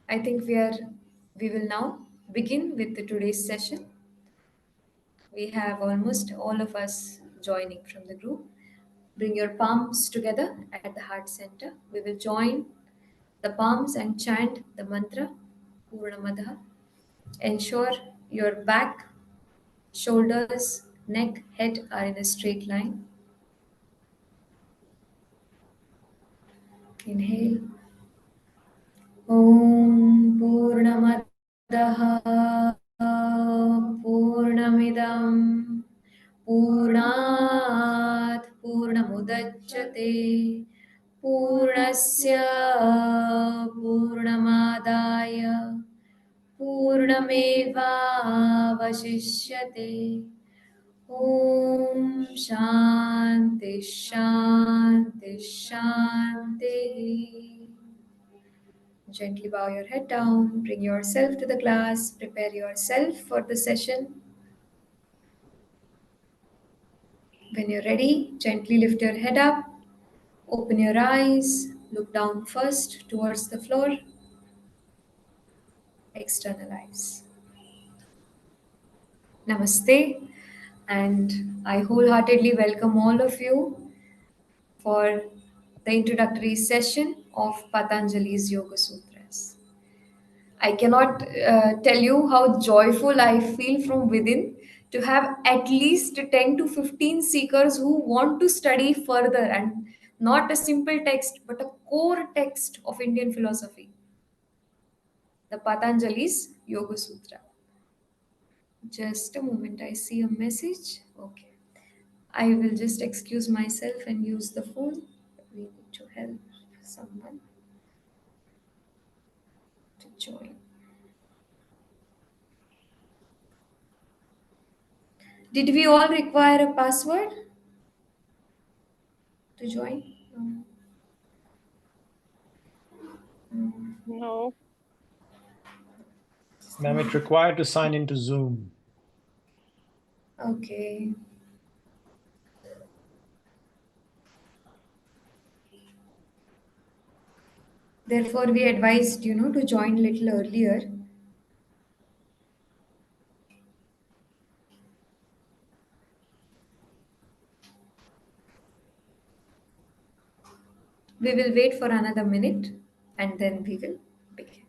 I think we will now begin with today's session. We have almost all of us joining from the group. Bring your palms together at the heart center. We will join the palms and chant the mantra Purnamadaha. Ensure your back, shoulders, neck, head are in a straight line. Inhale. Om Purnamadaha Purnamidam Purnat Purnamudachyate Purnasya Purnamadaya Purnameva Vashishyate Om Shanti Shanti Shanti. Gently bow your head down, bring yourself to the class, prepare yourself for the session. When you're ready, gently lift your head up, open your eyes, look down first towards the floor, external eyes. Namaste, and I wholeheartedly welcome all of you for the introductory session of Patanjali's Yoga Sutras. I cannot tell you how joyful I feel from within to have at least 10 to 15 seekers who want to study further and not a simple text but a core text of Indian philosophy, the Patanjali's Yoga Sutra. Just a moment, I see a message. Okay. I will just excuse myself and use the phone. We need to help someone to join. Did we all require a password to join? No. No. Ma'am, it required to sign into Zoom. Okay. Therefore, we advised, to join little earlier. We will wait for another minute and then we will begin.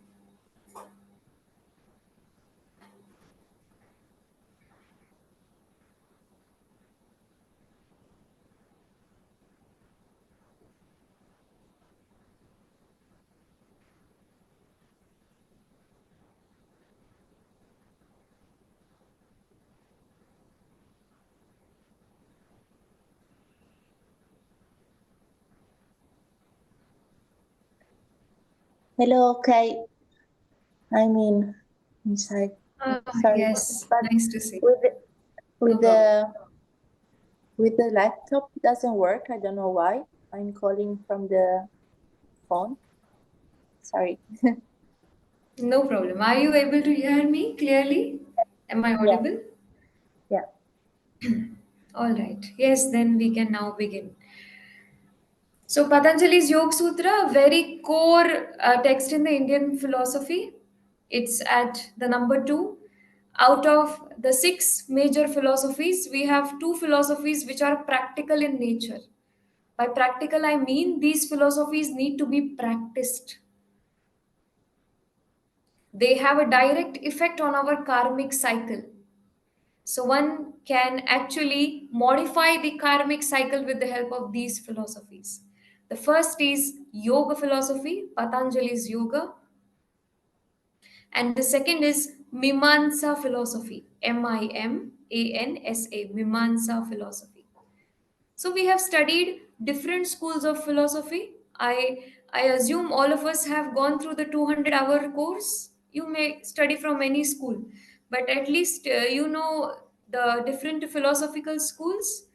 Hello, okay. I'm inside. Sorry, Yes, but nice to see. with the, with No problem. the with the laptop it doesn't work. I don't know why. I'm calling from the phone. Sorry. No problem. Are you able to hear me clearly? Am I Yeah, audible? yeah. All right. Yes, then we can now begin. So, Patanjali's Yoga Sutra, a very core text in the Indian philosophy. It's at the number two. Out of the six major philosophies, we have two philosophies which are practical in nature. By practical, I mean these philosophies need to be practiced. They have a direct effect on our karmic cycle. So one can actually modify the karmic cycle with the help of these philosophies. The first is yoga philosophy, Patanjali's yoga, and the second is Mimamsa philosophy, Mimansa, Mimamsa philosophy. So we have studied different schools of philosophy. I assume all of us have gone through the 200-hour course. You may study from any school, but at least you know the different philosophical schools: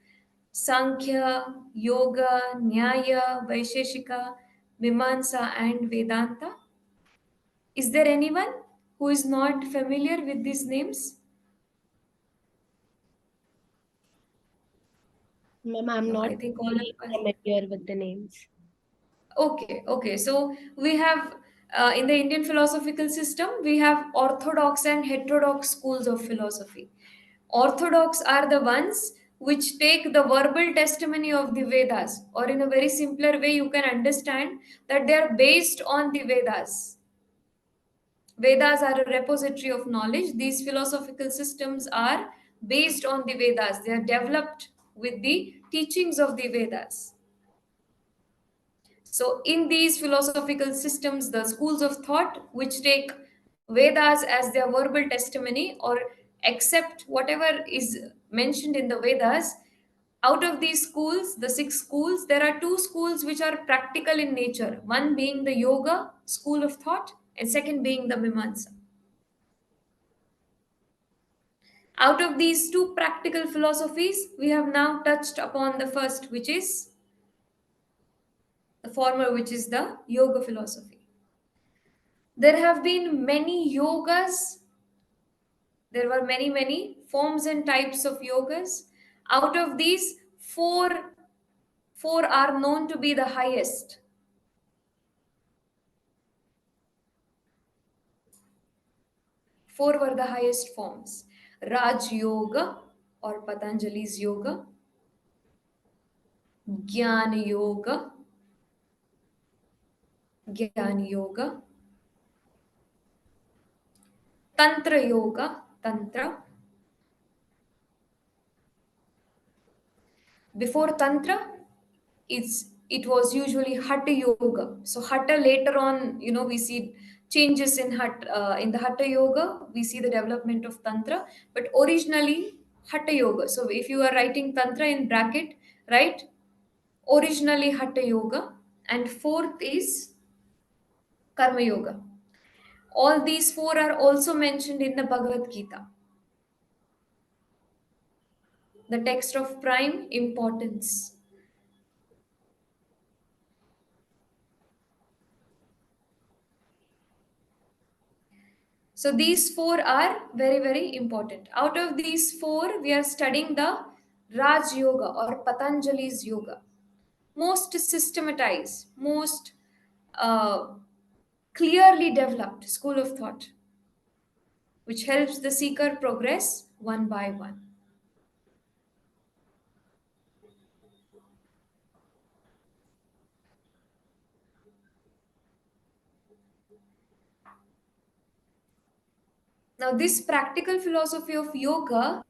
Sankhya, Yoga, Nyaya, Vaisheshika, Mimamsa, and Vedanta. Is there anyone who is not familiar with these names? Ma'am, I'm No, not I think all really of us. familiar with the names. Okay. So we have In the Indian philosophical system, we have orthodox and heterodox schools of philosophy. Orthodox are the ones which take the verbal testimony of the Vedas, or in a very simpler way, you can understand that they are based on the Vedas. Vedas are a repository of knowledge. These philosophical systems are based on the Vedas, they are developed with the teachings of the Vedas. So, in these philosophical systems, the schools of thought which take Vedas as their verbal testimony or accept whatever is mentioned in the Vedas, out of these schools, the six schools, there are two schools which are practical in nature. One being the Yoga school of thought, and second being the Mimamsa. Out of these two practical philosophies, we have now touched upon the first, which is the former, which is the Yoga philosophy. There have been many yogas. There were many forms and types of yogas. Out of these, four are known to be the highest. Four were the highest forms: Raj Yoga or Patanjali's Yoga, Gyan Yoga, Gyan Yoga, Tantra Yoga, Tantra. Before Tantra, it was usually Hatha Yoga. So Hatha later on, we see changes in in the Hatha Yoga. We see the development of Tantra, but originally Hatha Yoga. So if you are writing Tantra in bracket, right? Originally Hatha Yoga, and fourth is Karma Yoga. All these four are also mentioned in the Bhagavad Gita, the text of prime importance. So these four are very important. Out of these four, we are studying the Raj Yoga or Patanjali's Yoga. Most systematized, most uh, clearly developed school of thought, which helps the seeker progress one by one. Now, this practical philosophy of yoga,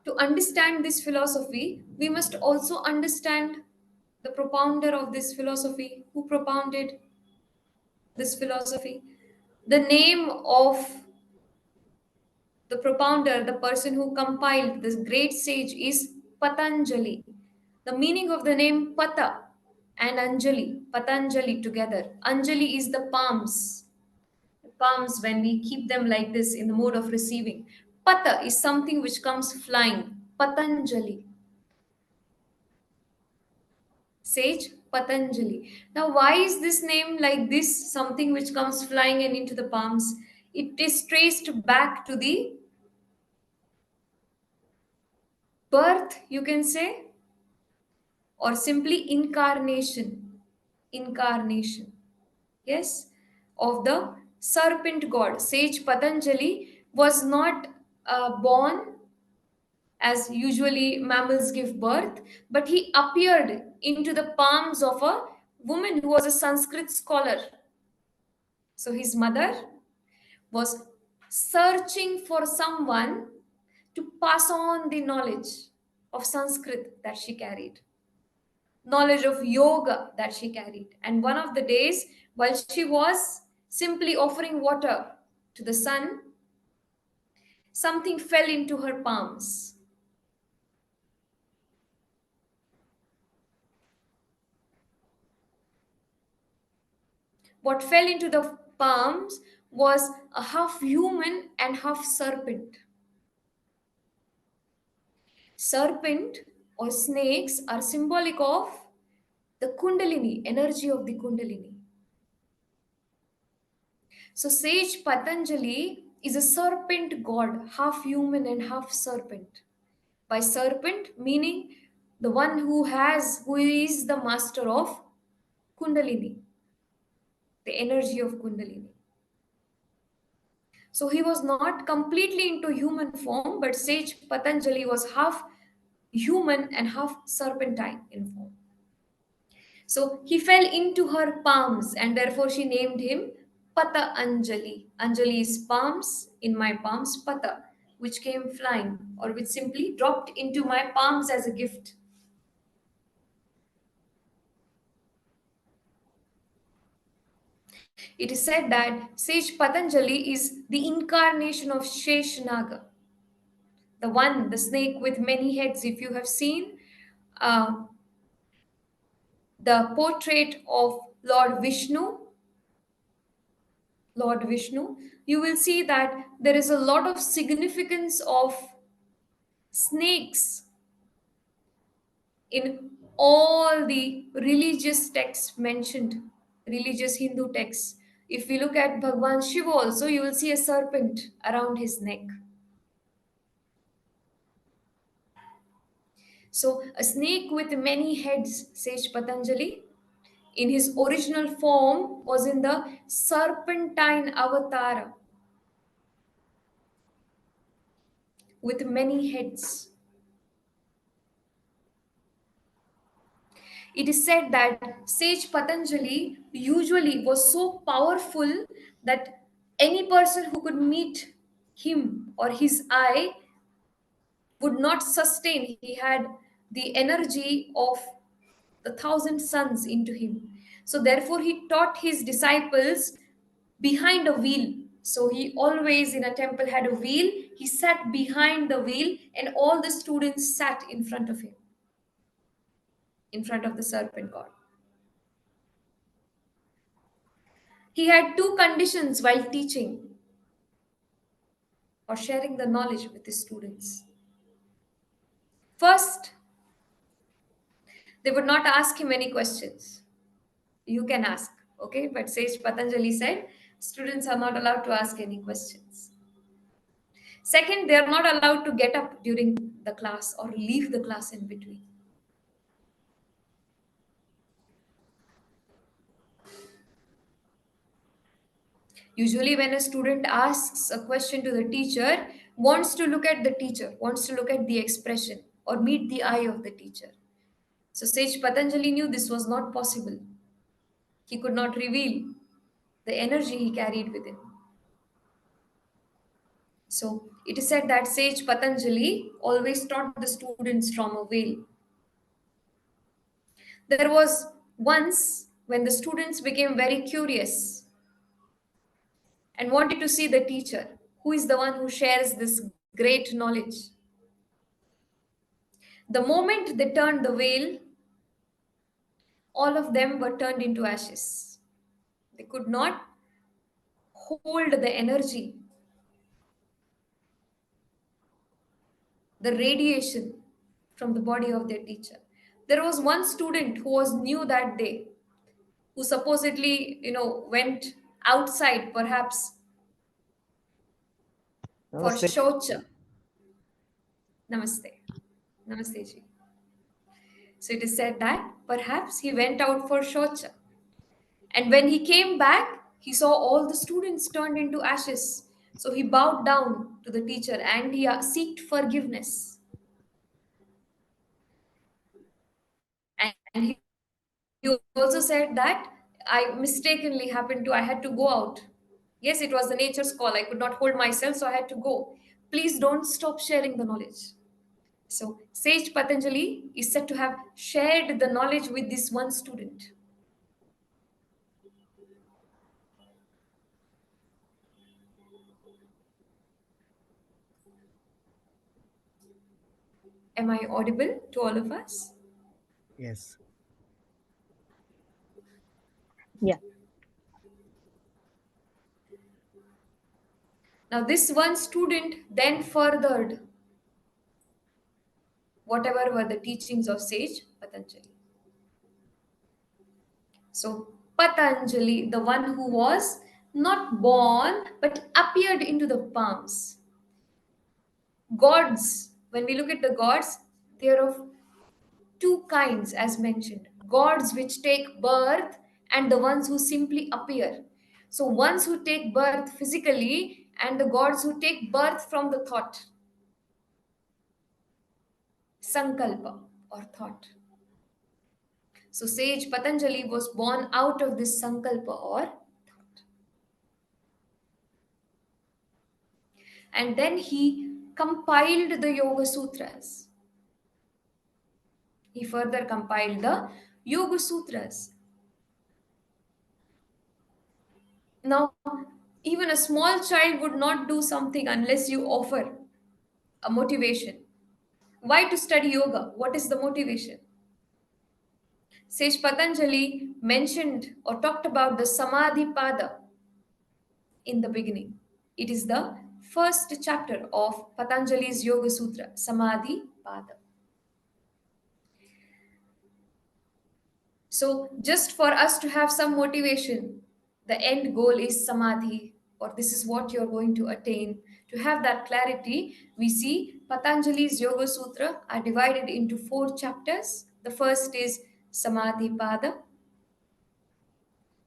to understand this philosophy, we must also understand the propounder of this philosophy, who propounded this philosophy. The name of the propounder, the person who compiled this great sage, is Patanjali. The meaning of the name Pata and Anjali, Patanjali together. Anjali is the palms. Palms, when we keep them like this in the mode of receiving. Pata is something which comes flying. Patanjali. Sage Patanjali. Now, why is this name like this? Something which comes flying and into the palms. It is traced back to the birth, you can say, or simply incarnation. Incarnation. Yes, of the serpent god. Sage Patanjali was not born as usually mammals give birth, but he appeared into the palms of a woman who was a Sanskrit scholar. So his mother was searching for someone to pass on the knowledge of Sanskrit that she carried, knowledge of yoga that she carried. And one of the days, while she was simply offering water to the sun, something fell into her palms. What fell into the palms was a half human and half serpent. Serpent or snakes are symbolic of the Kundalini, energy of the Kundalini. So, Sage Patanjali is a serpent god, half human and half serpent. By serpent, meaning the one who is the master of Kundalini. the energy of Kundalini. So he was not completely into human form, but Sage Patanjali was half human and half serpentine in form. So he fell into her palms, and therefore she named him Pata Anjali. Anjali is palms, in my palms, Pata, which came flying or which simply dropped into my palms as a gift. It is said that Sage Patanjali is the incarnation of Sheshnaga, the one, the snake with many heads. If you have seen uh, the portrait of Lord Vishnu, you will see that there is a lot of significance of snakes in all the religious texts mentioned, religious Hindu texts. If we look at Bhagwan Shiva also, you will see a serpent around his neck. So, a snake with many heads, Sage Patanjali, in his original form was in the serpentine avatar with many heads. It is said that Sage Patanjali usually was so powerful that any person who could meet him or his eye would not sustain. He had the energy of the thousand suns into him. So, therefore, he taught his disciples behind a wheel. So, he always in a temple had a wheel. He sat behind the wheel, and all the students sat in front of him, in front of the serpent god. He had two conditions while teaching or sharing the knowledge with his students. First, they would not ask him any questions. You can ask, okay? But Sage Patanjali said students are not allowed to ask any questions. Second, they are not allowed to get up during the class or leave the class in between. Usually, when a student asks a question to the teacher, wants to look at the teacher, wants to look at the expression or meet the eye of the teacher. So Sage Patanjali knew this was not possible. He could not reveal the energy he carried within. So it is said that Sage Patanjali always taught the students from a veil. There was once when the students became very curious and wanted to see the teacher, who is the one who shares this great knowledge. The moment they turned the veil, all of them were turned into ashes. They could not hold the energy, the radiation from the body of their teacher. There was one student who was new that day, who supposedly, went outside perhaps for Namaste. shocha. Namaste. Namaste ji. So it is said that perhaps he went out for shocha. And when he came back, he saw all the students turned into ashes. So he bowed down to the teacher and he sought forgiveness. And he also said that I had to go out. Yes, it was the nature's call. I could not hold myself, so I had to go. Please don't stop sharing the knowledge. So, Sage Patanjali is said to have shared the knowledge with this one student. Am I audible to all of us? Yes. Yeah. Now, this one student then furthered whatever were the teachings of Sage Patanjali. So, Patanjali, the one who was not born but appeared into the palms. Gods, when we look at the gods, they are of two kinds as mentioned: gods which take birth and the ones who simply appear. So, ones who take birth physically and the gods who take birth from the thought, sankalpa or thought. So, Sage Patanjali was born out of this sankalpa or thought. And then he compiled the Yoga Sutras. He further compiled the Yoga Sutras. Now, even a small child would not do something unless you offer a motivation. Why to study yoga? What is the motivation? Sage Patanjali mentioned or talked about the Samadhi Pada in the beginning. It is the first chapter of Patanjali's Yoga Sutra, Samadhi Pada. So, just for us to have some motivation, the end goal is Samadhi, or this is what you're going to attain. To have that clarity, we see Patanjali's Yoga Sutra are divided into 4 chapters. The first is Samadhi Pada,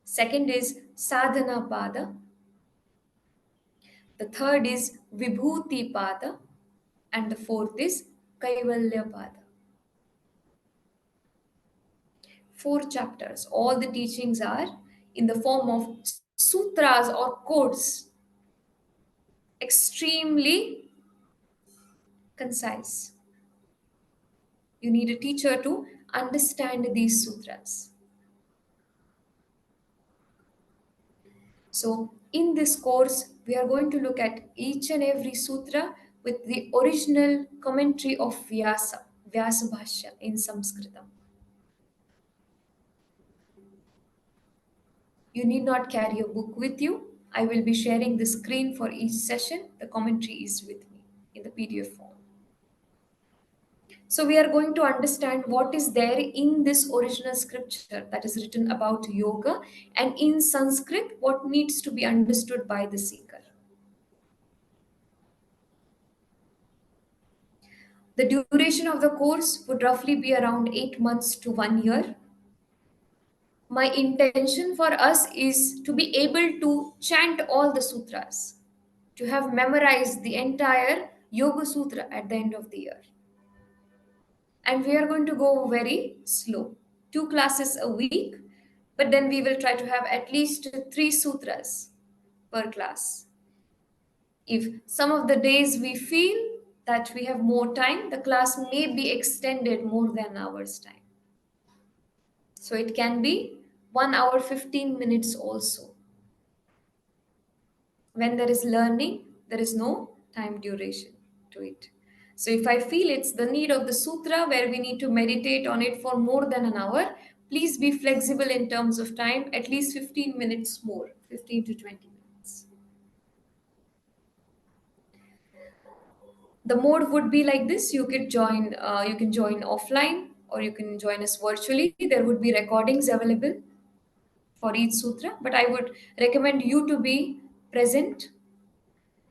second is Sadhana Pada, the third is Vibhuti Pada, and the fourth is Kaivalya Pada. 4 chapters. All the teachings are in the form of sutras or quotes, extremely concise. You need a teacher to understand these sutras. So, in this course, we are going to look at each and every sutra with the original commentary of Vyasa Bhashya in Sanskritam. You need not carry a book with you. I will be sharing the screen for each session. The commentary is with me in the PDF form. So, we are going to understand what is there in this original scripture that is written about yoga, and in Sanskrit, what needs to be understood by the seeker. The duration of the course would roughly be around 8 months to 1 year. My intention for us is to be able to chant all the sutras, to have memorized the entire Yoga Sutra at the end of the year. And we are going to go very slow. 2 classes a week, but then we will try to have at least 3 sutras per class. If some of the days we feel that we have more time, the class may be extended more than an hour's time. So it can be 1 hour 15 minutes also. When there is learning, there is no time duration to it. So if I feel it's the need of the sutra where we need to meditate on it for more than an hour, please be flexible in terms of time, at least 15 minutes more, 15 to 20 minutes. The mode would be like this. You can join offline or you can join us virtually. There would be recordings available for each sutra, but I would recommend you to be present.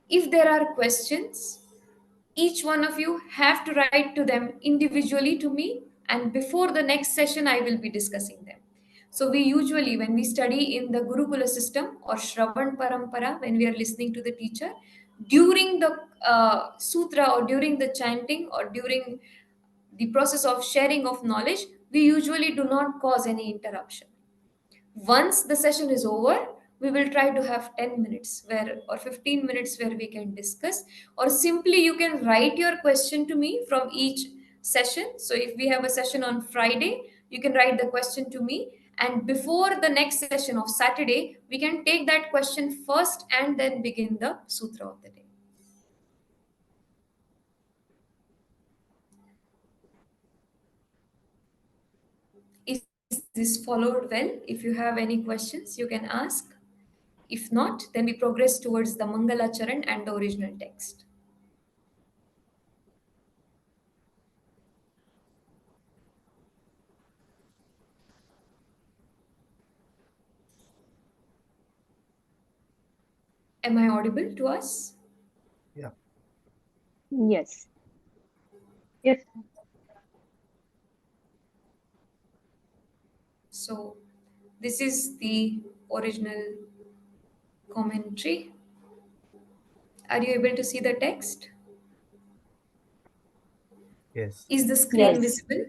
If there are questions, each one of you have to write to them individually to me, and before the next session I will be discussing them. So we usually, when we study in the Gurukula system or Shravan Parampara, when we are listening to the teacher, during the sutra or during the chanting or during the process of sharing of knowledge, we usually do not cause any interruption. Once the session is over, we will try to have 10 minutes where or 15 minutes where we can discuss, or simply you can write your question to me from each session. So if we have a session on Friday, you can write the question to me, and before the next session of Saturday, we can take that question first and then begin the sutra of the day. Is this followed well? If you have any questions, you can ask. If not, then we progress towards the Mangala Charan and the original text. Am I audible to us? Yeah. Yes. Yes. So This is the original commentary. Are you able to see the text? Yes. Is the screen Yes. visible?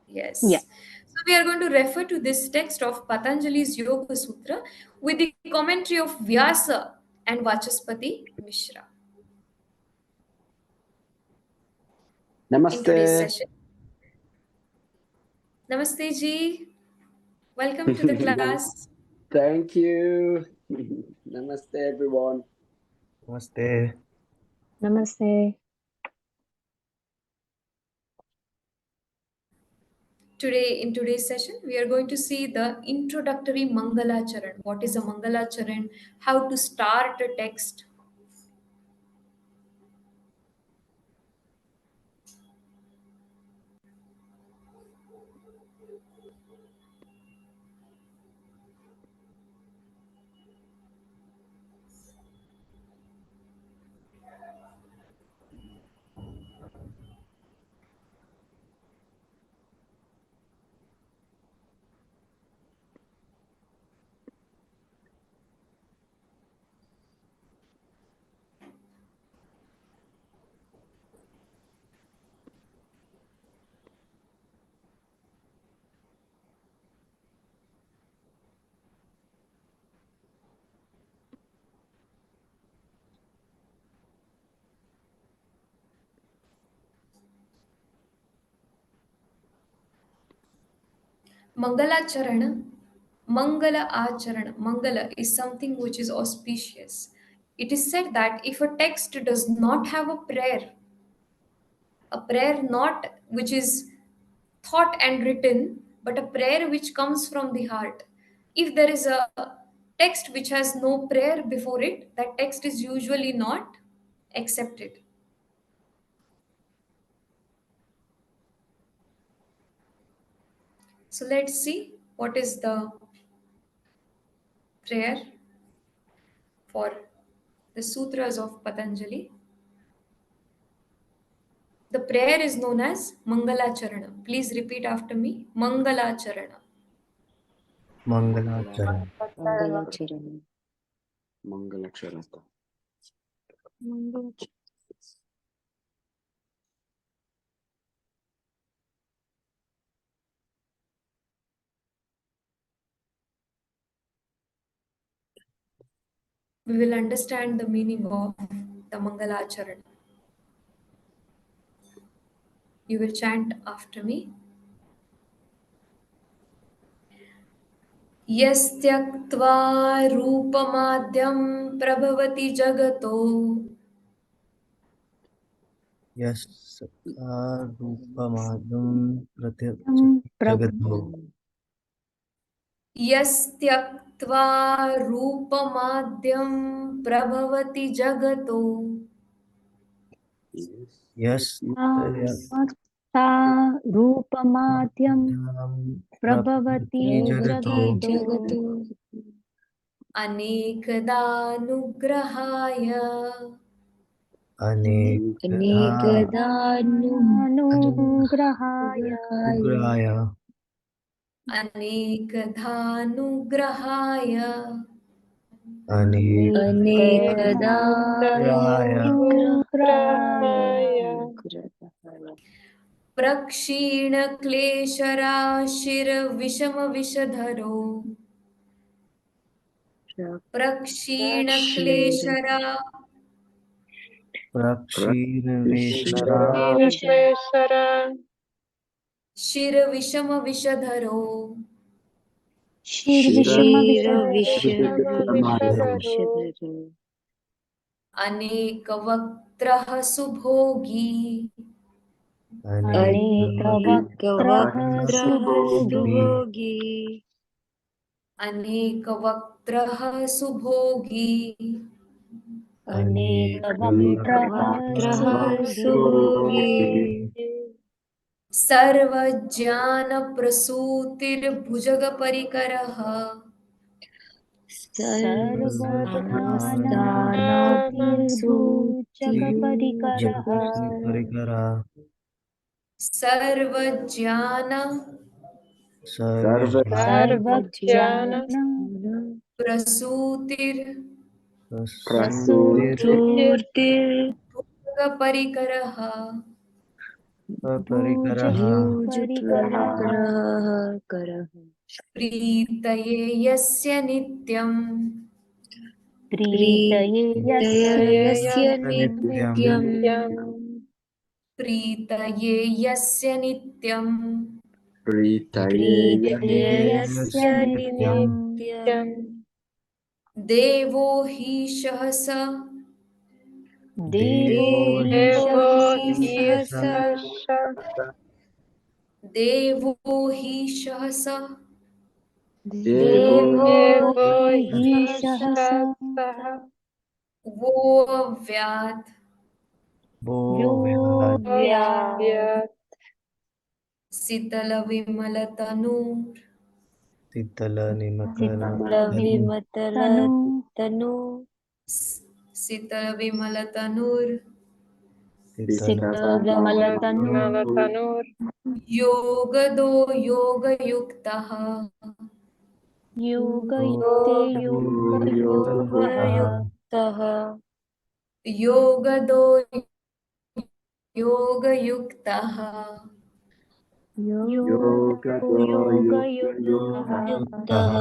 Yeah. Yes. So we are going to refer to this text of Patanjali's Yoga Sutra with the commentary of Vyasa and Vachaspati Mishra in today's Namaste. session. Namaste ji. Welcome to the class. Thank you. Namaste, everyone. Namaste. Namaste. Today, in today's session, we are going to see the introductory Mangala Charan. What is a Mangala Charan? How to start a text. Mangala Charana, Mangala Acharana. Mangala is something which is auspicious. It is said that if a text does not have a prayer not which is thought and written, but a prayer which comes from the heart. If there is a text which has no prayer before it, that text is usually not accepted. So let's see what is the prayer for the sutras of Patanjali. The prayer is known as Mangalacharana. Please repeat after me. Mangalacharana. Mangalacharan. Mangalacharan. Mangalacharan. Mangalacharan. We will understand the meaning of the Mangalacharana. You will chant after me. यस्त्यक्त्वा रूपमाद्यं प्रभवति जगतो Yes. Rupamagam Jagado. Prabhu. यस्त्यक्त्वा रूपमाद्यं प्रभवति जगतो Yes. सा रूपमाद्यं प्रभवति जगतो अनेकदानुग्रहाय अनेकदानुग्रहाय Ugraya. अनेकधानुग्रहाय Raya. अनेकदानुग्रहाय प्रक्षीणक्लेशराशिर्विषमविषधरो प्रक्षीणक्लेशरा Prakshirveshara. शिरविषमविषधरो शीर्विषमविषधरो अनेकवक्त्रः सुभोगी अनेकवक्त्रः सुभोगी अनेकवक्त्रः सुभोगी अनेकवक्त्रः सुभोगी सर्वज्ञानप्रसूतिर्भुजगपरिकरः सर्वज्ञानप्रसूतिर्भुजगपरिकरः Parikara. सर्वज्ञान Sarvajnana सर्वज्ञान प्रसूतिर् Prasutir प्रसूतिर् परिकरः Parikaraha भुजपरिकरः करः प्रीतये यस्य नित्यम् प्रीतये यस्य प्रीतये नित्यम् Nithyam नित्यम् प्रीतये यस्य नित्यम् प्रीतये प्रीतये Yes यस्य Nityam नित्यम् देवो हि सहस देवो Devo हि देवो सहसा Hishasa ह्यसश देवो हि सहस देवो देवो देवो हि सहसा ह्यसः वो व्यात् यो Bo व्यात् व्यत् सितलविमलतनुर् Titala Nimatala Tanu चित्तविमतलतनु सितलविमलतनुर् Titala सिक्तविमलतनु विमलतनुर् योगदो योगयुक्तः योगयुक्ते योगयुक्तः योगयुक्तः योगदो योगयुक्तः योगो योगतो योगयुक्तः युक्तयुक्तः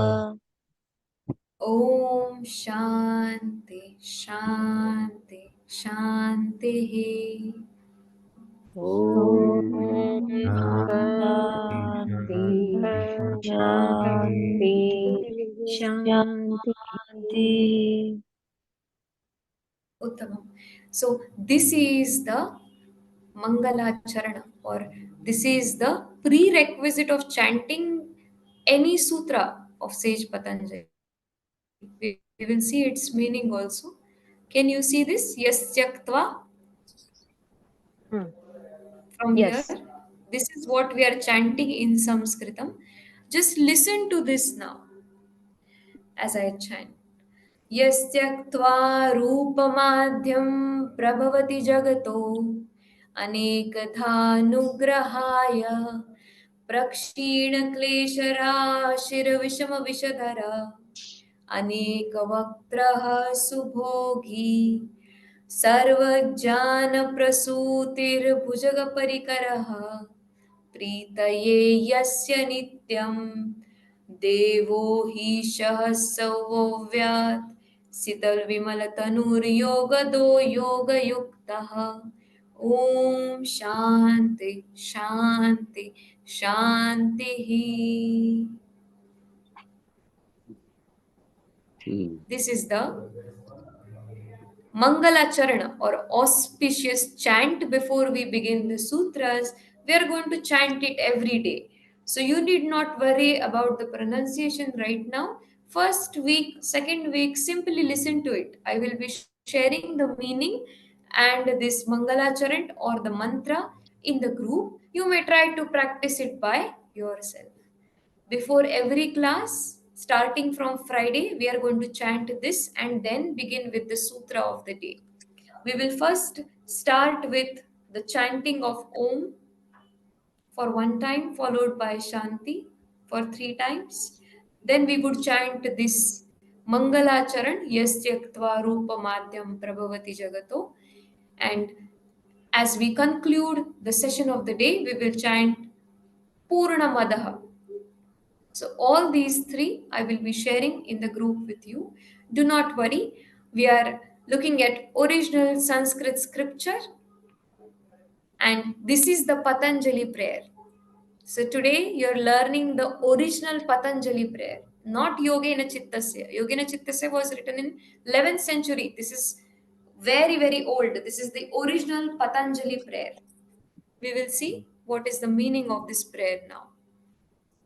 ॐ शान्ति शान्ति शान्तिः ॐ ॐ शान्ति शान्ति शान्ति Uttamam. So this is the Mangalacharana, or this is the prerequisite of chanting any sutra of Sage Patanjali. We will see its meaning also. Can you see this? Yes, Tyaktva from here. Yes. This is what we are chanting in Sanskritam. Just listen to this now as I chant. यस्त्यक्त्वा रूपमाद्यं प्रभवति जगतो अनेकधानुग्रहाय प्रक्षीणक्लेशराशिरविषमविषधर अनेकवक्त्रः सुभोगी सर्वज्ञानप्रसूतिर्भुजगपरिकरः प्रीतये यस्य नित्यम् देवो हि सहस्रव्यात् सितल्विमलतनुर्योगदो योगयुक्तः ॐ शान्ति शान्ति शान्तिः. This is the Mangalacharana or auspicious chant before we begin the sutras. We are going to chant it every day. So you need not worry about the pronunciation right now. First week, second week, simply listen to it. I will be sharing the meaning and this Mangalacharan or the mantra in the group. You may try to practice it by yourself. Before every class, starting from Friday, we are going to chant this and then begin with the sutra of the day. We will first start with the chanting of Om for one time, followed by Shanti for three times. Then we would chant this Mangalacharan, Yastyaktva Rupa Madhyam Prabhavati Jagato. And as we conclude the session of the day, we will chant Purna Madaha. So all these three I will be sharing in the group with you. Do not worry. We are looking at original Sanskrit scripture, and this is the Patanjali prayer. So today you're learning the original Patanjali prayer, not Yogena Chittasya. Yogena Chittasya was written in 11th century. This is very, very old. This is the original Patanjali prayer. We will see what is the meaning of this prayer now.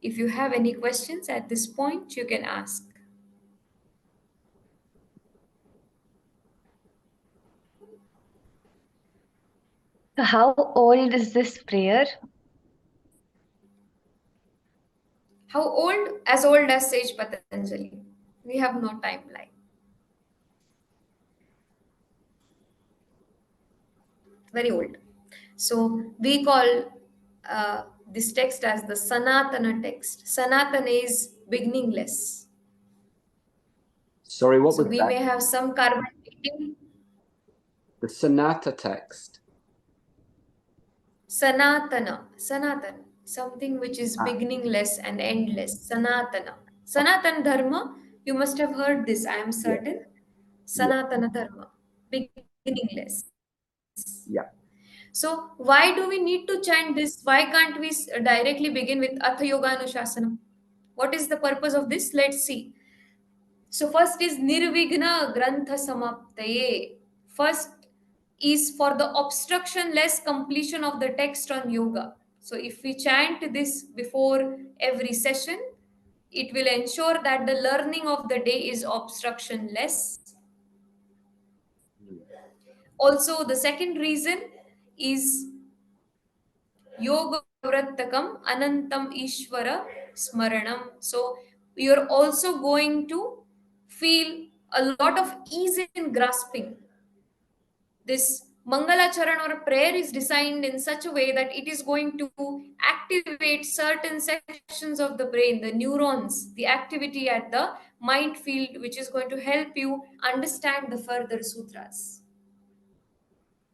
If you have any questions at this point, you can ask. So how old is this prayer? How old? As old as Sage Patanjali. We have no timeline. Very old. So we call this text as the Sanatana text. Sanatana is beginningless. Sorry, what So was we that? may have some carbon dating. The Sonata text. Sanatana, something which is Ah, beginningless and endless. Sanatana. Sanatana Dharma, you must have heard this, I am yeah, certain. yeah, Sanatana Dharma, beginningless. yeah. So, why do we need to chant this? Why can't we directly begin with Atha Yoga Anushasanam? What is the purpose of this? Let's see. So, first is Nirvigna Grantha Samaptaye. First is for the obstructionless completion of the text on yoga. So, if we chant this before every session, it will ensure that the learning of the day is obstructionless. Also, the second reason is Yoga Vrattakam Anantam Ishvara Smaranam. So you're also going to feel a lot of ease in grasping. This Mangala Charan or prayer is designed in such a way that it is going to activate certain sections of the brain, the neurons, the activity at the mind field, which is going to help you understand the further sutras.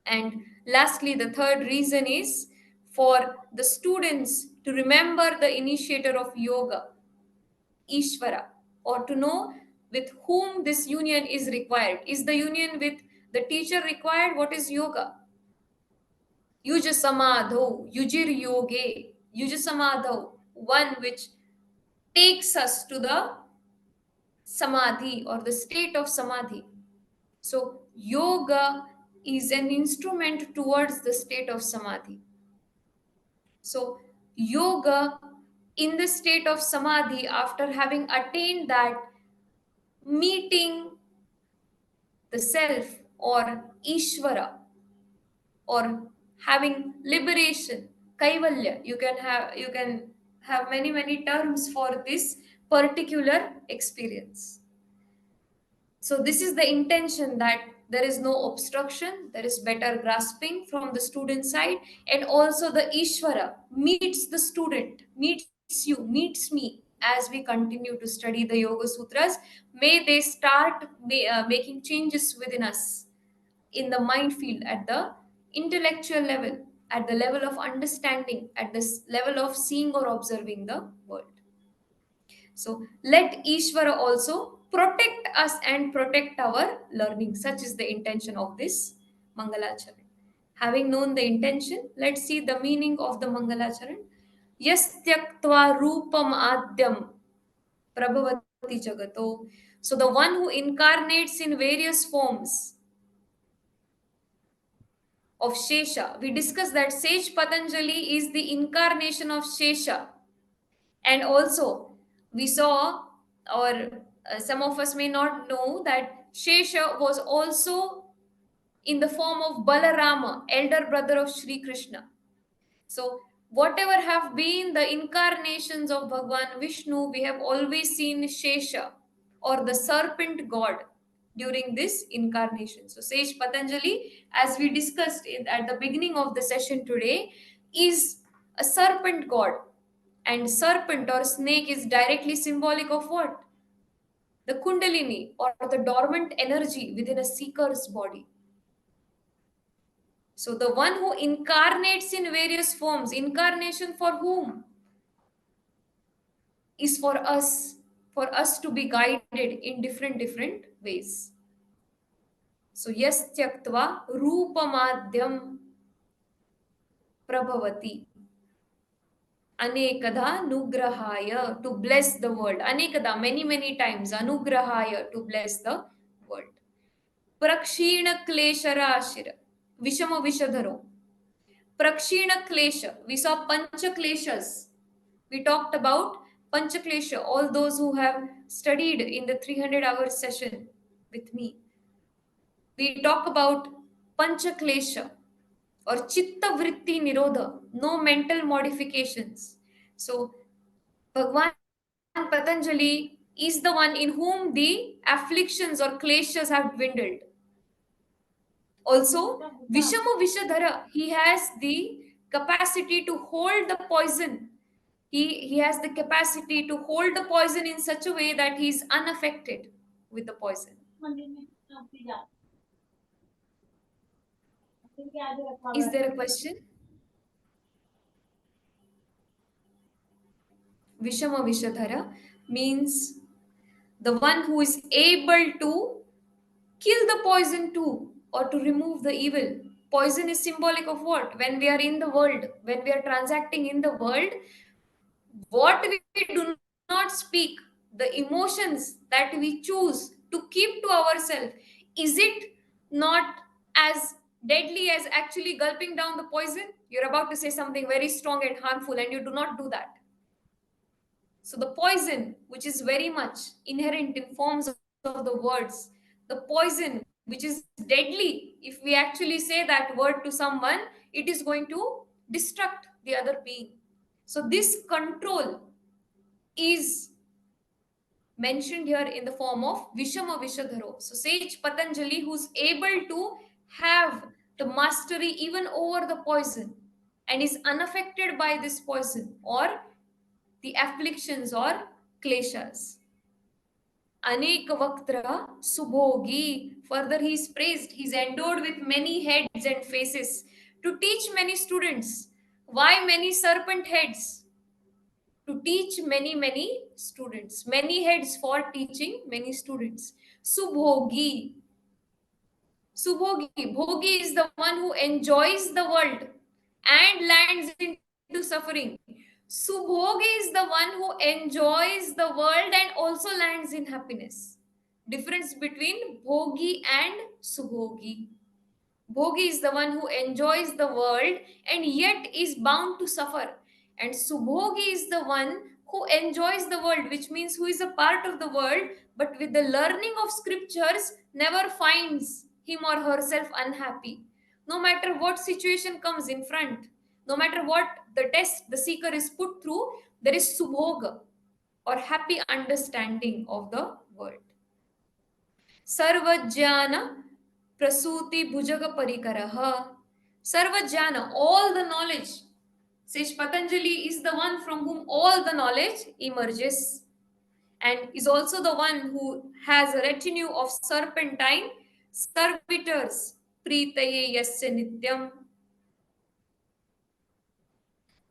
And lastly, the third reason is for the students to remember the initiator of yoga, Ishvara, or to know with whom this union is required. Is the union with the teacher required? What is yoga? Yujasamadho, Yujir Yoge, Yujasamadho, one which takes us to the samadhi or the state of samadhi. So, yoga is an instrument towards the state of samadhi. So, yoga in the state of samadhi, after having attained that, meeting the self or Ishvara, or having liberation, kaivalya, you can have many terms for this particular experience. So this is the intention, that there is no obstruction, there is better grasping from the student side, and also the Ishvara meets the student, meets you, meets me as we continue to study the Yoga Sutras. May they start making changes within us in the mind field, at the intellectual level, at the level of understanding, at this level of seeing or observing the world. So let Ishvara also protect us and protect our learning. Such is the intention of this Mangalacharan. Having known the intention, let's see the meaning of the Mangalacharan. Yastyaktva rupam adyam prabhavati jagato. So the one who incarnates in various forms of Shesha. We discussed that Sage Patanjali is the incarnation of Shesha. And also, we saw, or some of us may not know, that Shesha was also in the form of Balarama, elder brother of Sri Krishna. So, whatever have been the incarnations of Bhagwan Vishnu, we have always seen Shesha, or the serpent god, during this incarnation. So, Sage Patanjali, as we discussed at the beginning of the session today, is a serpent god. And serpent or snake is directly symbolic of what? The Kundalini, or the dormant energy within a seeker's body. So, the one who incarnates in various forms, incarnation for whom? Is for us to be guided in different ways. So, yes tyaktva rupamadhyam prabhavati anekada nugrahaya, to bless the world. Anekada, many times. Anugrahaya, to bless the world. Prakshina klesharashira vishama vishadharo. Prakshina klesha, we saw pancha kleshas. We talked about panchaklesha, all those who have studied in the 300-hour session with me. We talk about panchaklesha or chitta vritti nirodha, no mental modifications. So, Bhagwan Patanjali is the one in whom the afflictions or kleshas have dwindled. Also, Vishama Vishadhara, he has the capacity to hold the poison. He has the capacity to hold the poison in such a way that he is unaffected with the poison. Is there a question? Vishama Vishadhara means the one who is able to kill the poison too, or to remove the evil. Poison is symbolic of what? When we are in the world, when we are transacting in the world, what we do not speak, the emotions that we choose to keep to ourselves, is it not as deadly as actually gulping down the poison? You're about to say something very strong and harmful, and you do not do that. So the poison, which is very much inherent in forms of the words, the poison which is deadly, if we actually say that word to someone, it is going to destruct the other being. So this control is mentioned here in the form of Vishama Vishadharo. So Sage Patanjali, who's able to have the mastery even over the poison and is unaffected by this poison or the afflictions or kleshas. Anekavaktra Subhogi. Further, he is praised. He is endowed with many heads and faces to teach many students. Why many serpent heads? To teach many students. Many heads for teaching many students. Subhogi. Subhogi. Bhogi is the one who enjoys the world and lands into suffering. Subhogi is the one who enjoys the world and also lands in happiness. Difference between Bhogi and Subhogi. Bhogi is the one who enjoys the world and yet is bound to suffer. And Subhogi is the one who enjoys the world, which means who is a part of the world, but with the learning of scriptures, never finds him or herself unhappy. No matter what situation comes in front, no matter what the test the seeker is put through, there is Subhoga or happy understanding of the world. Sarvajnana Prasuti Bhujaga Parikaraha. Sarvajnana, all the knowledge. Sage Patanjali is the one from whom all the knowledge emerges and is also the one who has a retinue of serpentine servitors. Pritaye Yasya Nityam.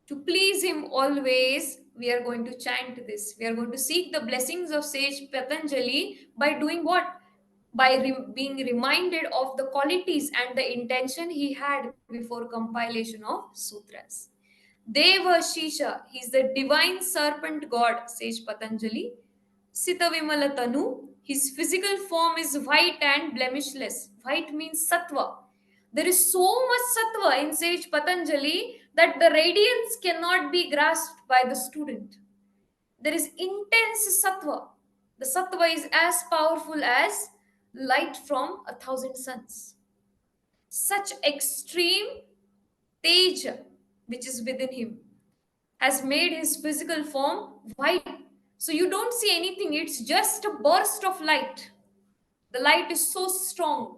To please him always, we are going to chant this. We are going to seek the blessings of Sage Patanjali by doing what? By being reminded of the qualities and the intention he had before compilation of sutras. Deva Shisha, he is the divine serpent god, Sage Patanjali. Sita Vimala Tanu, his physical form is white and blemishless. White means sattva. There is so much sattva in Sage Patanjali that the radiance cannot be grasped by the student. There is intense sattva. The sattva is as powerful as light from 1,000 suns. Such extreme teja, which is within him, has made his physical form white. So you don't see anything, it's just a burst of light. The light is so strong.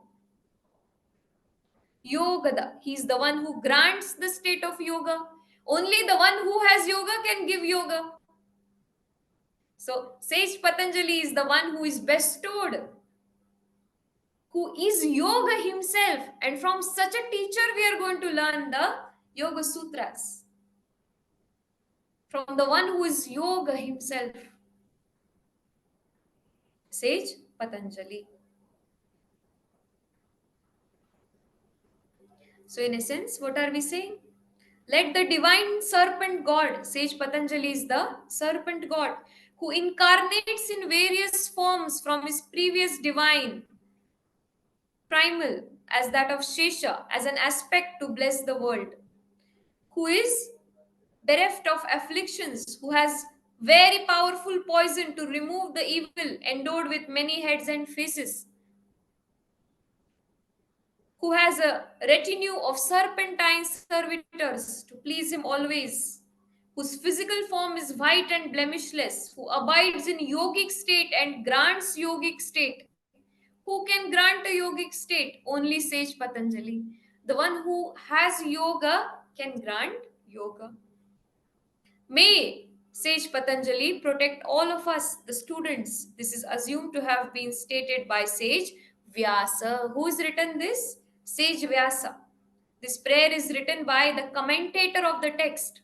Yogada, he's the one who grants the state of yoga. Only the one who has yoga can give yoga. So Sage Patanjali is the one who is bestowed, who is yoga himself. And from such a teacher, we are going to learn the Yoga Sutras. From the one who is yoga himself, Sage Patanjali. So, in essence, what are we saying? Let the divine serpent god, Sage Patanjali is the serpent god who incarnates in various forms from his previous divine, primal, as that of Shesha, as an aspect to bless the world, who is bereft of afflictions, who has very powerful poison to remove the evil, endowed with many heads and faces, who has a retinue of serpentine servitors to please him always, whose physical form is white and blemishless, who abides in yogic state and grants yogic state. Who can grant a yogic state? Only Sage Patanjali. The one who has yoga can grant yoga. May Sage Patanjali protect all of us, the students. This is assumed to have been stated by Sage Vyasa. Who has written this? Sage Vyasa. This prayer is written by the commentator of the text.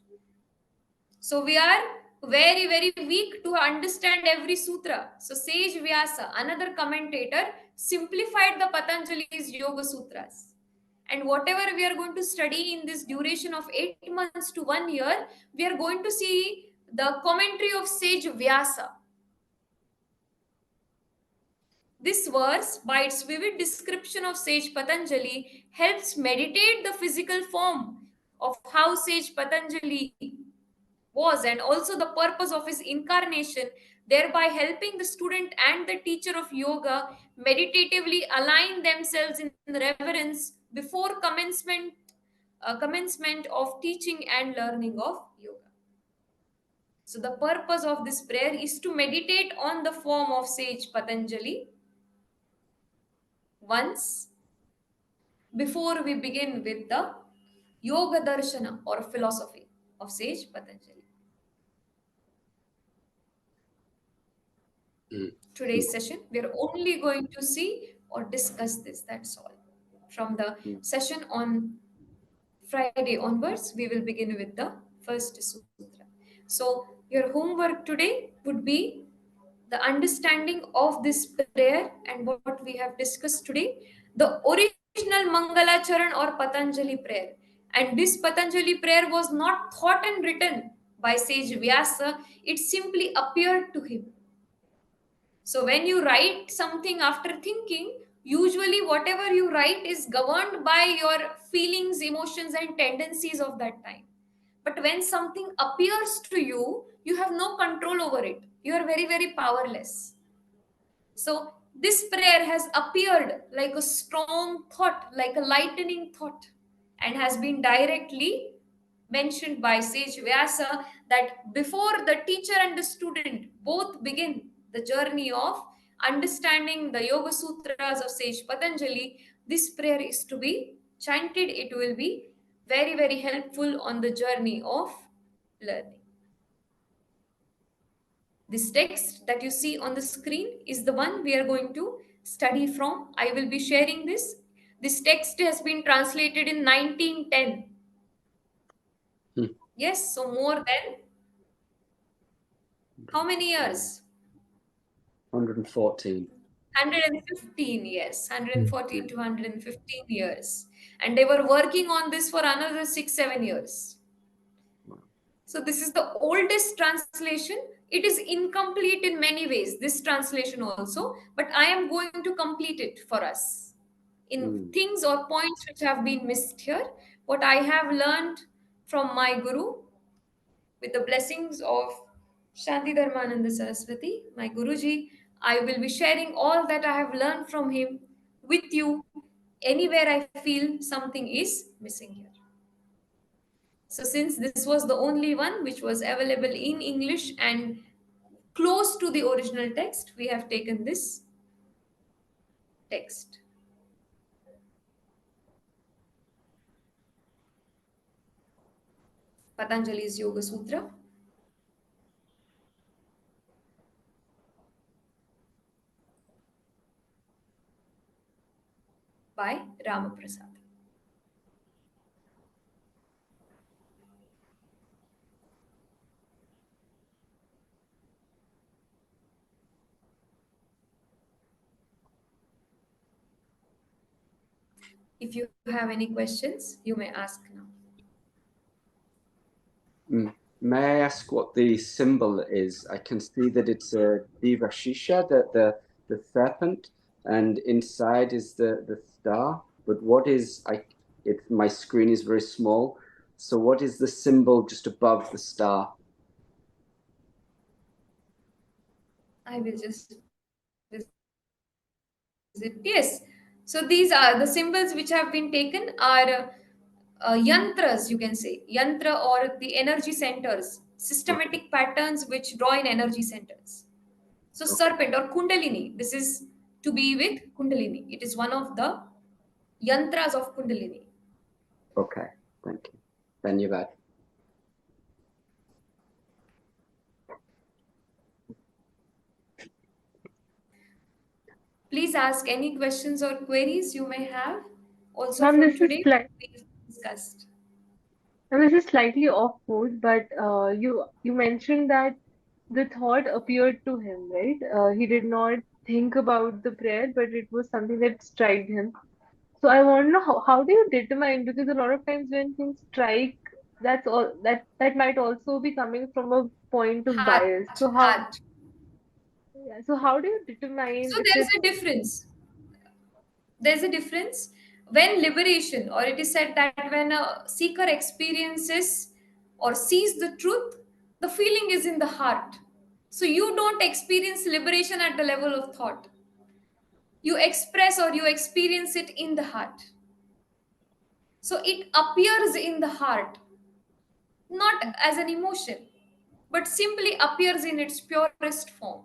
So we are very, very weak to understand every sutra. So Sage Vyasa, another commentator, simplified the Patanjali's Yoga Sutras. And whatever we are going to study in this duration of 8 months to 1 year, we are going to see the commentary of Sage Vyasa. This verse, by its vivid description of Sage Patanjali, helps meditate the physical form of how Sage Patanjali was and also the purpose of his incarnation, thereby helping the student and the teacher of yoga meditatively align themselves in reverence before commencement of teaching and learning of yoga. So the purpose of this prayer is to meditate on the form of Sage Patanjali once before we begin with the yoga darshana or philosophy of Sage Patanjali. Today's session, we are only going to see or discuss this. That's all. From the session on Friday onwards, we will begin with the first sutra. So, your homework today would be the understanding of this prayer and what we have discussed today, the original Mangalacharan or Patanjali prayer. And this Patanjali prayer was not thought and written by Sage Vyasa, it simply appeared to him. So when you write something after thinking, usually whatever you write is governed by your feelings, emotions, and tendencies of that time. But when something appears to you, you have no control over it. You are very, very powerless. So this prayer has appeared like a strong thought, like a lightning thought, and has been directly mentioned by Sage Vyasa that before the teacher and the student both begin the journey of understanding the Yoga Sutras of Sage Patanjali, this prayer is to be chanted. It will be very, very helpful on the journey of learning. This text that you see on the screen is the one we are going to study from. I will be sharing this. This text has been translated in 1910. Yes, so more than how many years? 114. 115 years, 114 to 115 years. And they were working on this for another 6-7 years. So this is the oldest translation. It is incomplete in many ways, this translation also, but I am going to complete it for us in things or points which have been missed here. What I have learned from my Guru, with the blessings of Shanti Dharmananda Saraswati, my Guruji, I will be sharing all that I have learned from him with you anywhere I feel something is missing here. So, since this was the only one which was available in English and close to the original text, we have taken this text. Patanjali's Yoga Sutra by Ramaprasad. If you have any questions, you may ask now. May I ask what the symbol is? I can see that it's a Divashisha, the serpent, and inside is the star. But what is my screen is very small. So what is the symbol just above the star? I will just visit. Yes. So these are the symbols which have been taken are yantras, you can say. Yantra or the energy centers, systematic patterns which draw in energy centers. So serpent or kundalini, this is to be with kundalini. It is one of the yantras of kundalini. Okay, thank you. Dhanyavad. Please ask any questions or queries you may have. Also Ma'am, from this is today, sli- we discussed. ma'am, this is slightly off course, but you mentioned that the thought appeared to him, right? He did not think about the prayer, but it was something that striked him. So I want to know how do you determine, because a lot of times when things strike, that's all that might also be coming from a point of bias. Heart, So how heart. yeah, so how do you determine So if there's it's a difference. There's a difference when liberation, or it is said that when a seeker experiences or sees the truth, the feeling is in the heart. So you don't experience liberation at the level of thought. You express or you experience it in the heart. So it appears in the heart, not as an emotion, but simply appears in its purest form.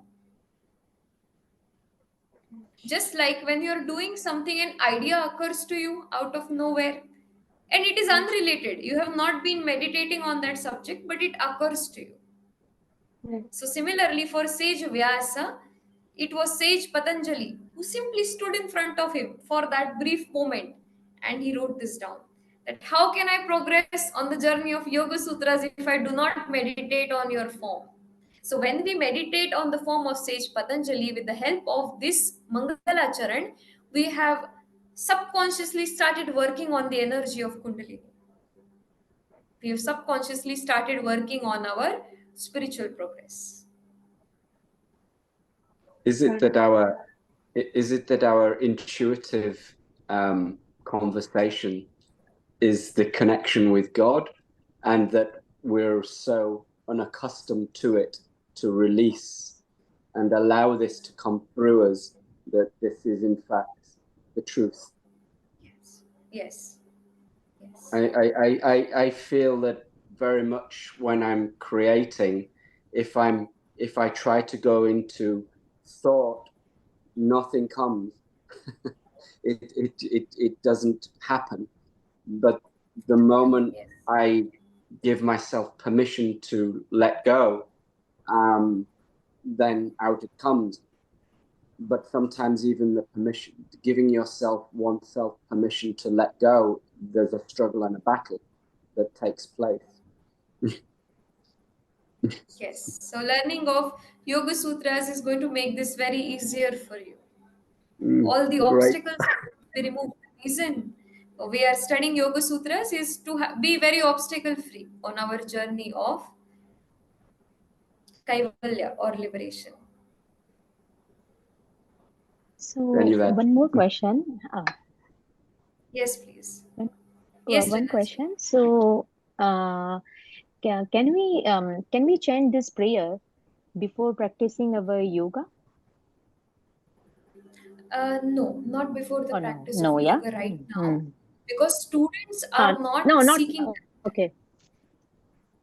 Just like when you're doing something, an idea occurs to you out of nowhere and it is unrelated. You have not been meditating on that subject, but it occurs to you. right? So, similarly, for Sage Vyasa, it was Sage Patanjali who simply stood in front of him for that brief moment and he wrote this down. That how can I progress on the journey of Yoga Sutras if I do not meditate on your form? So, when we meditate on the form of Sage Patanjali with the help of this Mangala Charan, we have subconsciously started working on the energy of Kundalini. We have subconsciously started working on our spiritual progress. Is it that our intuitive conversation is the connection with God, and that we're so unaccustomed to it to release and allow this to come through us, that this is in fact the truth? Yes. Yes. Yes. I feel that very much when I'm creating, if I try to go into thought, nothing comes. It doesn't happen. But the moment Yes. I give myself permission to let go, then out it comes. But sometimes even the permission, giving oneself permission to let go, there's a struggle and a battle that takes place. Yes. So learning of Yoga Sutras is going to make this very easier for you. All the Great. obstacles will be removed. The reason we are studying Yoga Sutras is to be very obstacle free on our journey of Kaivalya or liberation. Then So you've had one more question. Yes, please. One, Yes, one Rinaji. question. So can we chant this prayer before practicing our yoga? No, not before the Or no? practice of No, yeah. yoga right now, Hmm. because students are No, not not seeking. okay.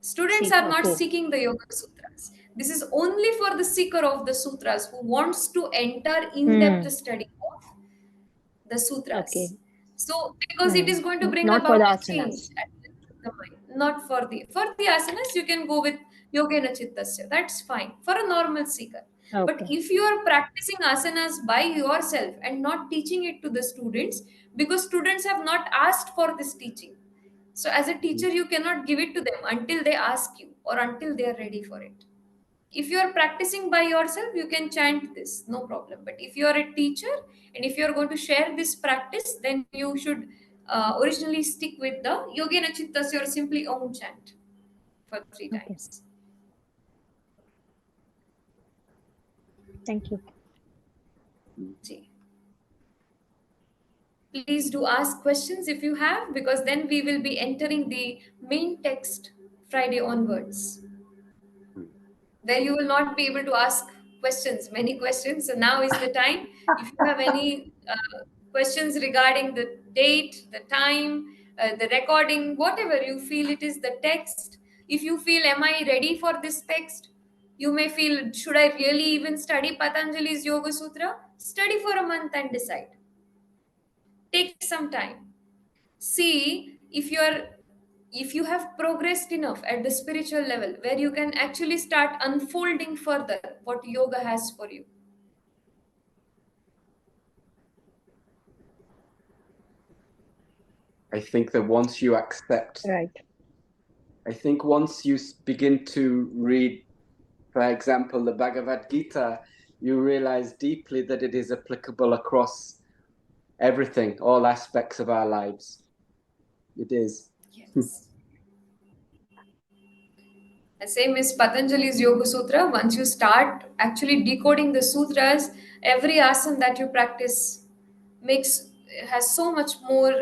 Students See, are not okay, seeking the Yoga Sutras. This is only for the seeker of the Sutras who wants to enter in-depth hmm. study of the Okay, Sutras. So, because it is going to bring not for the about change asanas. at the mind, not for the asanas, you can go with Yogena Chittasya. That's fine for a normal seeker. But Okay, if you are practicing asanas by yourself and not teaching it to the students, because students have not asked for this teaching, so, as a teacher, you cannot give it to them until they ask you or until they are ready for it. If you are practicing by yourself, you can chant this, no problem. But if you are a teacher and if you are going to share this practice, then you should originally stick with the Yogena Chittasya or simply Om chant for three okay. times. Thank you. Ji. Please do ask questions if you have, because then we will be entering the main text Friday onwards, where you will not be able to ask questions, many questions. So now is the time. If you have any questions regarding the date, the time, the recording, whatever you feel it is the text, if you feel, am I ready for this text? You may feel, should I really even study Patanjali's Yoga Sutra? Study for a month and decide. Take some time. see if you have progressed enough at the spiritual level where you can actually start unfolding further what yoga has for you. I think that once you accept, Right. I think once you begin to read, for example, the Bhagavad Gita, you realize deeply that it is applicable across everything, all aspects of our lives. It is. Yes. The same is Patanjali's Yoga Sutra. Once you start actually decoding the sutras, every asana that you practice makes has so much more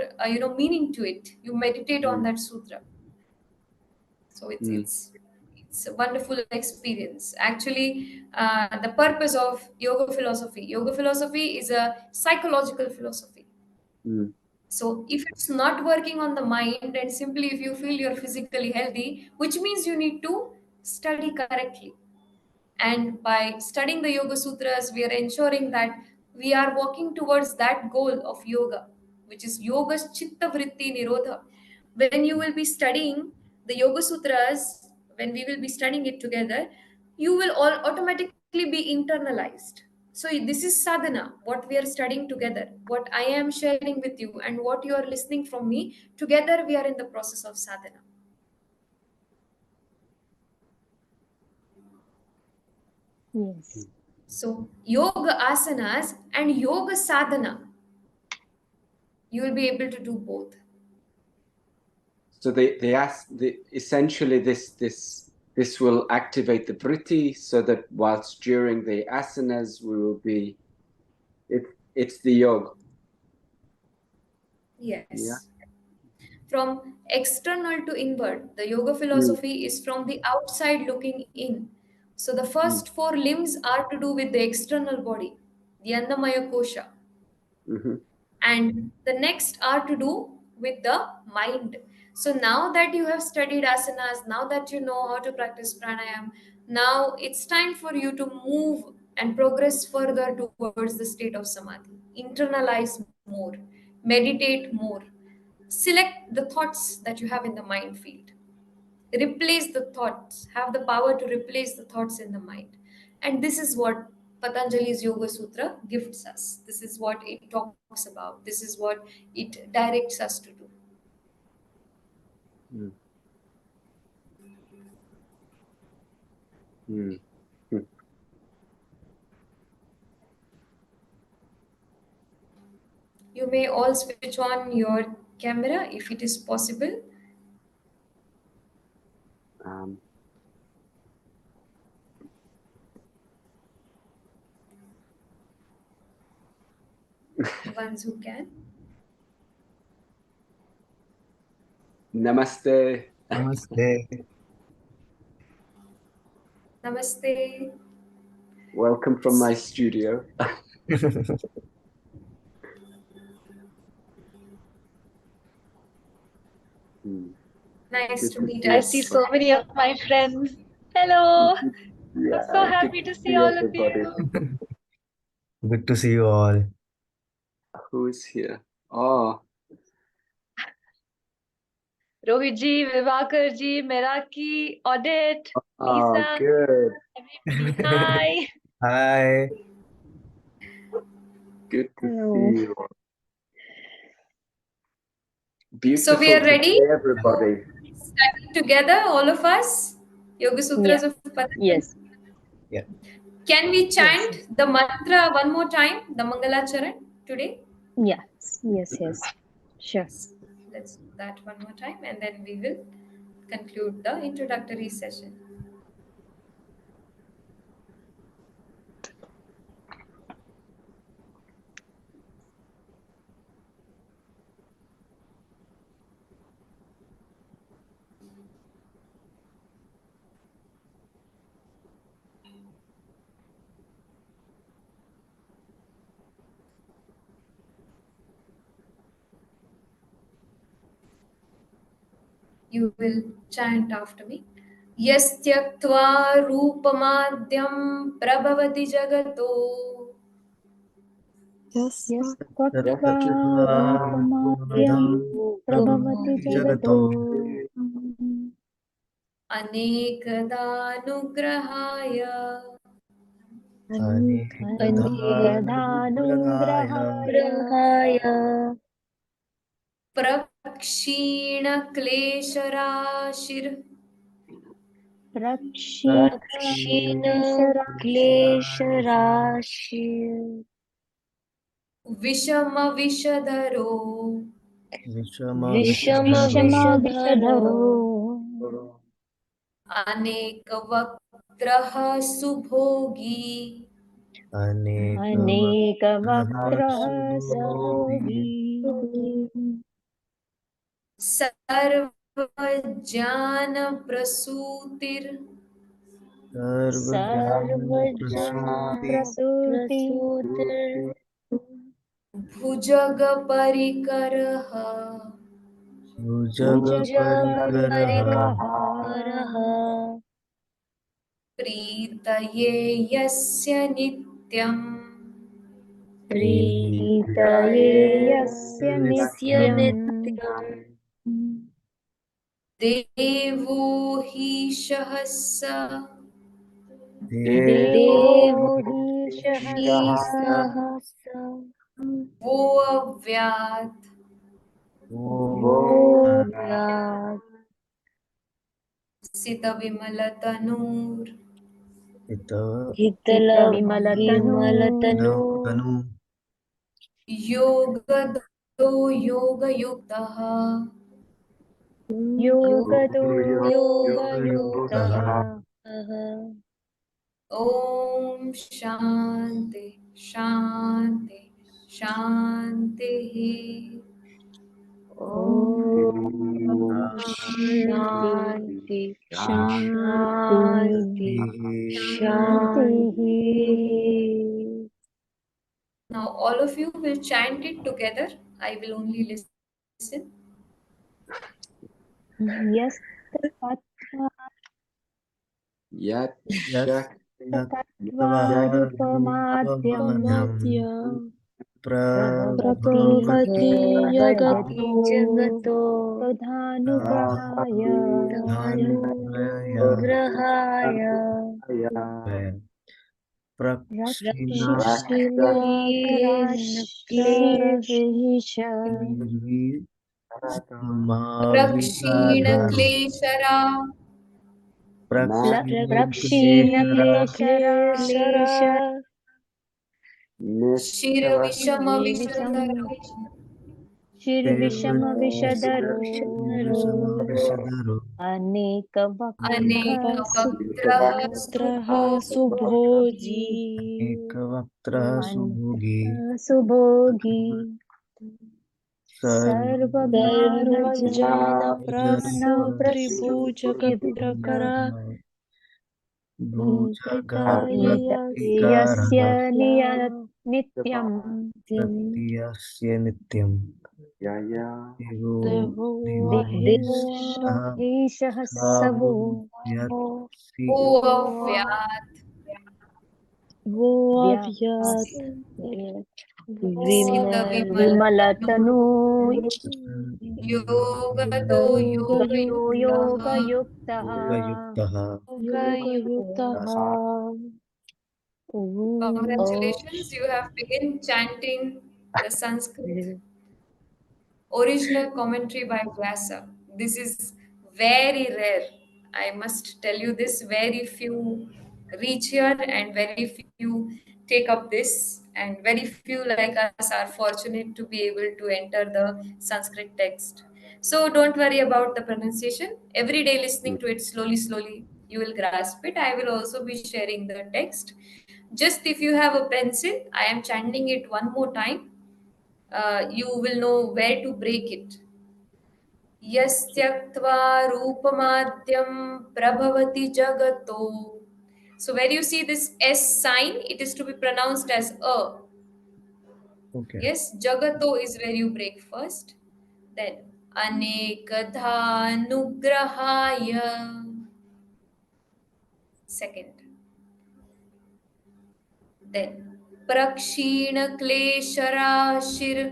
meaning to it. You meditate on that sutra, so it's a wonderful experience. Actually, the purpose of yoga philosophy is a psychological philosophy. Mm. So if it's not working on the mind, and simply if you feel you're physically healthy, which means you need to study correctly. And by studying the Yoga Sutras, we are ensuring that we are walking towards that goal of yoga, which is Yoga's Chitta Vritti Nirodha. When you will be studying the Yoga Sutras, when we will be studying it together, you will all automatically be internalized. So this is sadhana, what we are studying together, what I am sharing with you, and what you are listening from me. Together, we are in the process of sadhana. Yes. So, yoga asanas and yoga sadhana, you will be able to do both. So they ask essentially this will activate the vritti, so that whilst during the asanas we will be it's the yoga. Yes. Yeah. From external to inward, the yoga philosophy is from the outside looking in. So, the first four limbs are to do with the external body, the Annamaya Kosha. Mm-hmm. And the next are to do with the mind. So now that you have studied asanas, now that you know how to practice pranayam, now it's time for you to move and progress further towards the state of samadhi. Internalize more, meditate more, select the thoughts that you have in the mind field, replace the thoughts, have the power to replace the thoughts in the mind. And this is what Patanjali's Yoga Sutra gifts us. This is what it talks about. This is what it directs us to do. Mm. Mm. Mm. You may all switch on your camera if it is possible. Um, The ones who can. Namaste. Namaste. Namaste. Welcome from my studio. Mm. Nice Good to to meet see I us. see so many of my friends. Hello. I'm so Yeah, good happy to to see see all of everybody. you. Good to see you all. Who is here? Oh, Rohit ji, Vivakar ji, Meraki, Audit, Nisa, good. everybody. Hi. Hi. Good to Hello. see you. So we Beautiful are to ready see everybody. study together, all of us, Yoga Yeah. Sutras of Patanjali. Yes. Yeah. Can we Yes. chant the mantra one more time, the Mangalacharan today? Yes. Yes. Yes. Sure. Let's do that one more time, and then we will conclude the introductory session. You will chant after me. Yastyakva रूपमाद्यं प्रभवति जगतो यस्त्वक्त्वा रूपमाद्यं प्रभवति जगतो अनेकदानुग्रहाय अनेकदानुग्रहाय अनेकदानुग्रहाय प्रक्षीणक्लेशराशिर् दक्षिण प्रक्षीणक्लेशराशिः क्लेशराशि विषमविषधरो विषमविषधरो विषमविषधरो विषमविषधरो अनेकवक्त्रः सुभोगी अनेकवक्त्रः अनेकवक्त्रः सुभोगी सुभोगी सर्वज्ञानप्रसूतिर् सर्वज्ञानप्रसूति सर्वज्ञानप्रसूति सर्वज्ञानप्रसूतिर् भुजगपरिकरः भुजगपरिकरः भुजगपरिकरः भुजगपरिकरः प्रीतये यस्य नित्यम् प्रीतये प्रीतये यस्य प्रीतयस्य नित्यम् नित्यम् देवो हि स देवो देवो हि हि सहस्रः सः स वो अव्यात् वो भूयात् सितविमलतनूर् हितविमलतनू हितलविमलतनु योगदो योगयुक्तः योगतो योगयुक्तः योगयुक्तः ॐ शान्ति शान्ति शान्तिः ॐ शान्ति शान्ति शान्ति शान्ति शान्तिः शान्तिः Now all of you will chant it together. I will only listen. यस्तत्त्वा Yat तत्त्वा रूपमाद्यं रूपमाद्यं प्रभवति प्रभवति जगतो भवति जगतो तदानुग्रहाय धानुग्रहाय अनुग्रहाय प्रक्षिणक्लेशराशिर्विष प्रक्षीणक्लेशरा प्रक्षीणक्लेशरा प्रक्षीणक्लेशरा क्लेशरा विषम शिरविषमविषधरो शिर्विषमविषदरो विषमविषधरो अनेकवक्त्रः अनेकवक्त्रः अनेकवक्त्रः सुभोगी सुभोजी एकवक्त्रः सुभोगी सुभोगी सर्वज्ञानप्रसूतिर्भूतः सर्वज्ञानप्रसूत्रिभुजगप्रकरा यस्य भुजगपरिकारः नित्यम् तृतीयस्य नित्यं देवो देवो देवो देवोऽहेश्वरः ह्रीशः सवो सावयत्सि वो अव्यात् वो व्यात् अव्यात् विमल सितविमलतनु विमलतनु योगतो योगयुक्तः योगयुक्तः योगयुक्तः योगयुक्तः Congratulations, you have begun chanting the Sanskrit original commentary by Vyasa. This is very rare. I must tell you this, very few reach here and very few take up this, and very few like us are fortunate to be able to enter the Sanskrit text. So don't worry about the pronunciation. Every day listening to it slowly, slowly, you will grasp it. I will also be sharing the text. Just if you have a pencil, I am chanting it one more time. You will know where to break it. यस्त्यक्त्वा रूपमाद्यं प्रभवति जगतो. So where you see this S sign, it is to be pronounced as a. Okay. Yes, jagato is where you break first. Then anekadhanugrahaya. Second. Then प्रक्षीणक्लेशराशिर्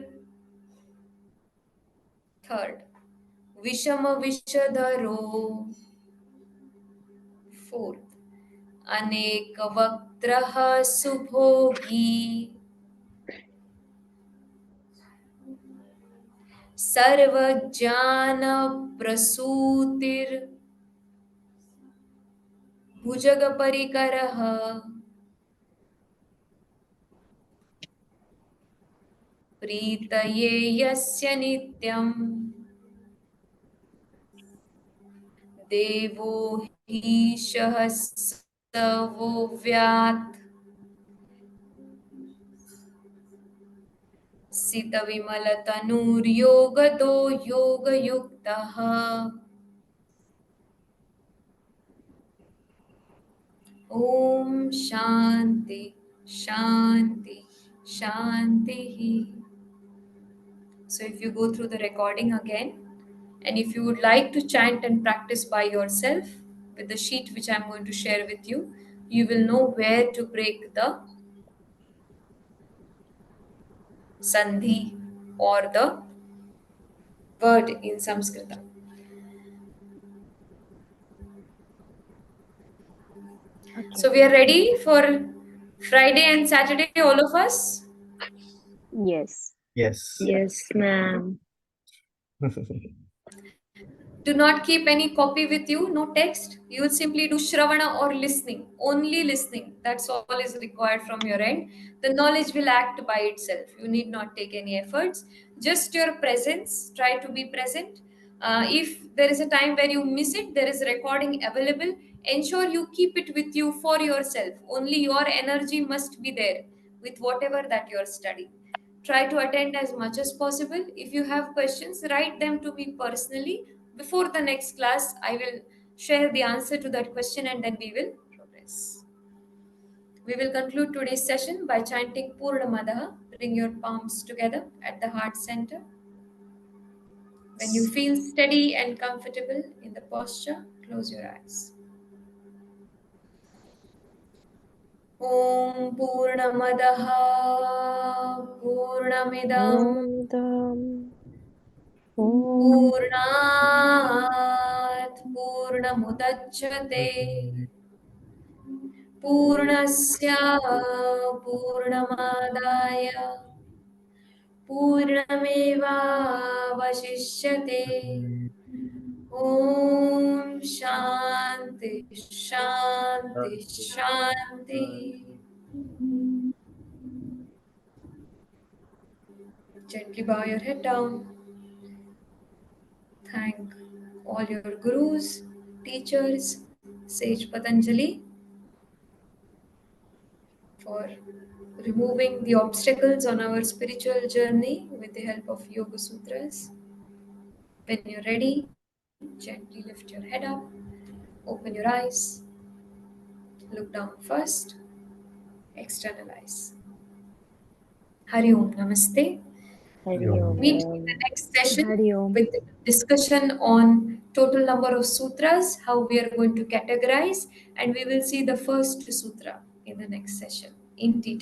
third. विषमविषधरो fourth. अनेकवक्त्रः सुभोगी सर्वज्ञानप्रसूतिर् भुजगपरिकरः प्रीतये यस्य नित्यम् देवो हीशः स वो व्यात् सितविमलतनुर्योगतो योगयुक्तः ॐ शान्ति शान्ति shanti. So if you go through the recording again, and if you would like to chant and practice by yourself with the sheet which I'm going to share with you, you will know where to break the sandhi or the word in Sanskrit. Okay. So we are ready for Friday and Saturday, all of us? Yes. Yes. Yes, ma'am. Do not keep any copy with you, no text. You will simply do Shravana or listening, only listening. That's all is required from your end. The knowledge will act by itself. You need not take any efforts. Just your presence, try to be present. If there is a time where you miss it, there is recording available. Ensure you keep it with you for yourself. Only your energy must be there with whatever that you are studying. Try to attend as much as possible. If you have questions, write them to me personally. Before the next class, I will share the answer to that question and then we will progress. We will conclude today's session by chanting Purnamadaha. Bring your palms together at the heart center. When you feel steady and comfortable in the posture, close your eyes. Om Purnamadaha Purnamidam Purnat Purnamudachyate पूर्णस्य पूर्णमादाय पूर्णमेवावशिष्यते ॐ शान्ति शान्ति शान्ति. Gently bow your head down. Thank all your gurus, teachers, Sage Patanjali, for removing the obstacles on our spiritual journey with the help of Yoga Sutras. When you're ready, gently lift your head up, open your eyes, look down first, externalize. Hari Om Namaste. Hari Om. Meet in the next session Hari Om. with discussion on total number of sutras, how we are going to categorize, and we will see the first sutra in the next session in detail.